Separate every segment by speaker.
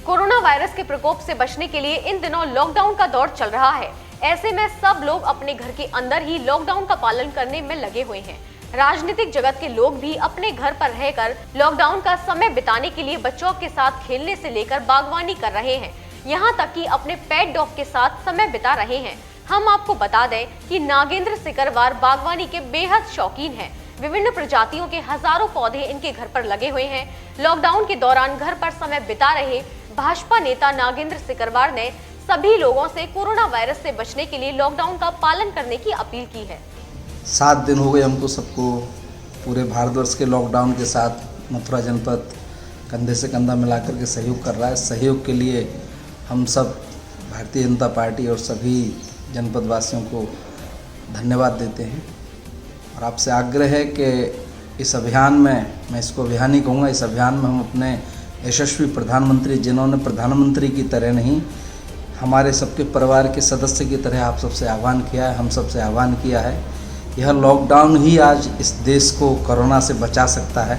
Speaker 1: Corona virus के प्रकोप से बचने के लिए इन दिनों लॉकडाउन का दौर चल रहा है। ऐसे में सब लोग अपने घर के अंदर ही लॉकडाउन का पालन करने में लगे हुए हैं। राजनीतिक जगत के लोग भी अपने घर पर रहकर लॉकडाउन का समय बिताने के लिए बच्चों के साथ खेलने से लेकर बागवानी कर रहे हैं। यहाँ तक कि अपने पेट डॉग के साथ समय बिता रहे हैं। हम आपको बता दें कि नागेंद्र सिकरवार बागवानी के बेहद शौकीन हैं। विभिन्न प्रजातियों के हजारों पौधे इनके घर पर लगे हुए हैं। लॉकडाउन के दौरान घर पर समय बिता रहे भाजपा नेता नागेंद्र सिकरवार ने सभी लोगों से कोरोना वायरस से बचने के लिए लॉकडाउन का पालन करने की अपील की है।
Speaker 2: 7 दिन हो गए हमको सबको पूरे भारतवर्ष के लॉकडाउन के साथ मथुरा जनपद कंधे से कंधा मिलाकर के सहयोग कर रहा है। सहयोग के लिए हम सब भारतीय जनता पार्टी और सभी जनपद वासियों को धन्यवाद देते हैं और आपसे आग्रह है कि इस अभियान में, मैं इसको अभियान ही कहूँगा, इस अभियान में हम अपने यशस्वी प्रधानमंत्री, जिन्होंने प्रधानमंत्री की तरह नहीं हमारे सबके परिवार के सदस्य की तरह आप सबसे आह्वान किया है, हम सबसे आह्वान किया है। यह लॉकडाउन ही आज इस देश को कोरोना से बचा सकता है।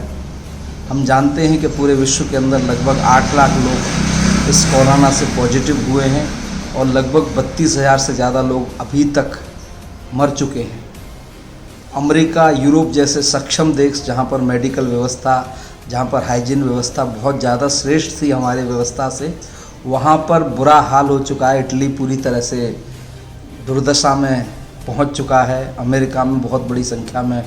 Speaker 2: हम जानते हैं कि पूरे विश्व के अंदर लगभग 8 लाख लोग इस कोरोना से पॉजिटिव हुए हैं और लगभग 32,000 से ज़्यादा लोग अभी तक मर चुके हैं। अमेरिका, यूरोप जैसे सक्षम देश जहाँ पर मेडिकल व्यवस्था, जहाँ पर हाइजीन व्यवस्था बहुत ज़्यादा श्रेष्ठ थी हमारे व्यवस्था से, वहाँ पर बुरा हाल हो चुका है। इटली पूरी तरह से दुर्दशा में पहुँच चुका है। अमेरिका में बहुत बड़ी संख्या में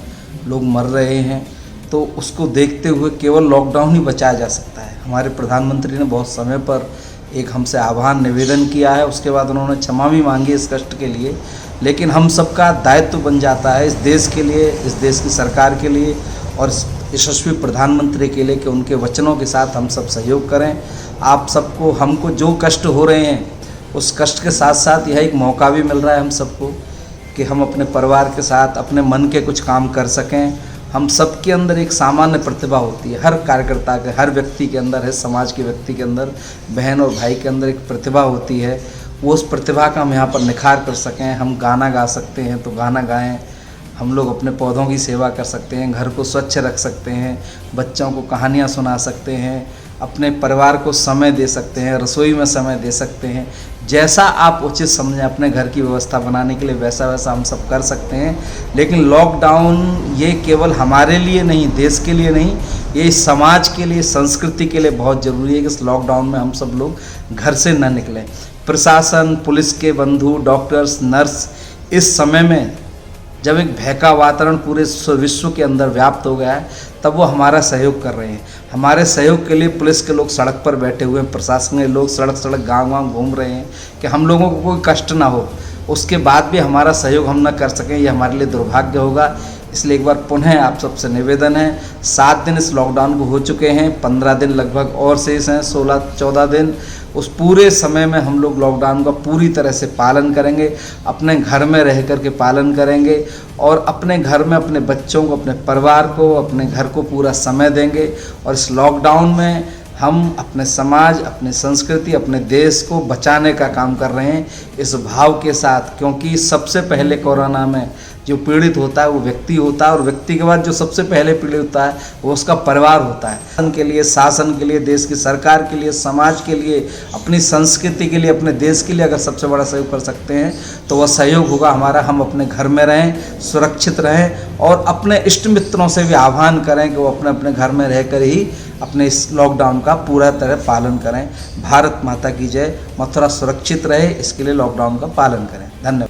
Speaker 2: लोग मर रहे हैं। तो उसको देखते हुए केवल लॉकडाउन ही बचाया जा सकता है। हमारे प्रधानमंत्री ने बहुत समय पर एक हमसे आह्वान निवेदन किया है, उसके बाद उन्होंने क्षमा भी मांगी इस कष्ट के लिए। लेकिन हम सबका दायित्व बन जाता है इस देश के लिए, इस देश की सरकार के लिए और यशस्वी प्रधानमंत्री के लिए कि उनके वचनों के साथ हम सब सहयोग करें। आप सबको, हमको जो कष्ट हो रहे हैं उस कष्ट के साथ साथ यह एक मौका भी मिल रहा है हम सबको कि हम अपने परिवार के साथ अपने मन के कुछ काम कर सकें। हम सब के अंदर एक सामान्य प्रतिभा होती है, हर कार्यकर्ता के, हर व्यक्ति के अंदर है, समाज के व्यक्ति के अंदर, बहन और भाई के अंदर एक प्रतिभा होती है। वो उस प्रतिभा का हम यहाँ पर निखार कर सकें। हम गाना गा सकते हैं तो गाना गाएं, हम लोग अपने पौधों की सेवा कर सकते हैं, घर को स्वच्छ रख सकते हैं, बच्चों को कहानियाँ सुना सकते हैं, अपने परिवार को समय दे सकते हैं, रसोई में समय दे सकते हैं। जैसा आप उचित समझें अपने घर की व्यवस्था बनाने के लिए वैसा वैसा हम सब कर सकते हैं। लेकिन लॉकडाउन ये केवल हमारे लिए नहीं, देश के लिए नहीं, ये समाज के लिए, संस्कृति के लिए बहुत ज़रूरी है कि इस लॉकडाउन में हम सब लोग घर से न निकलें। प्रशासन, पुलिस के बंधु, डॉक्टर्स, नर्स इस समय में जब एक भय का वातावरण पूरे विश्व के अंदर व्याप्त हो गया है तब वो हमारा सहयोग कर रहे हैं। हमारे सहयोग के लिए पुलिस के लोग सड़क पर बैठे हुए हैं, प्रशासन के लोग सड़क गांव घूम रहे हैं कि हम लोगों को कोई कष्ट ना हो। उसके बाद भी हमारा सहयोग हम न कर सकें, ये हमारे लिए दुर्भाग्य होगा। इसलिए एक बार पुनः आप सबसे निवेदन है, 7 दिन इस लॉकडाउन को हो चुके हैं, 15 दिन लगभग और शेष हैं, 16-14 दिन। उस पूरे समय में हम लोग लॉकडाउन का पूरी तरह से पालन करेंगे, अपने घर में रह कर के पालन करेंगे और अपने घर में अपने बच्चों को, अपने परिवार को, अपने घर को पूरा समय देंगे। और इस लॉकडाउन में हम अपने समाज, अपने संस्कृति, अपने देश को बचाने का काम कर रहे हैं इस भाव के साथ, क्योंकि सबसे पहले कोरोना में जो पीड़ित होता है वो व्यक्ति होता है और व्यक्ति के बाद जो सबसे पहले पीड़ित होता है वो उसका परिवार होता है। शासन के लिए, देश की सरकार के लिए, समाज के लिए, अपनी संस्कृति के लिए, अपने देश के लिए अगर सबसे बड़ा सहयोग कर सकते हैं तो वह सहयोग होगा हमारा। हम अपने घर में रहें, सुरक्षित रहें और अपने इष्ट मित्रों से भी आह्वान करें कि वो अपने अपने घर में रहकर ही अपने इस लॉकडाउन का पूरा तरह पालन करें। भारत माता की जय। मथुरा सुरक्षित रहे, इसके लिए लॉकडाउन का पालन करें। धन्यवाद।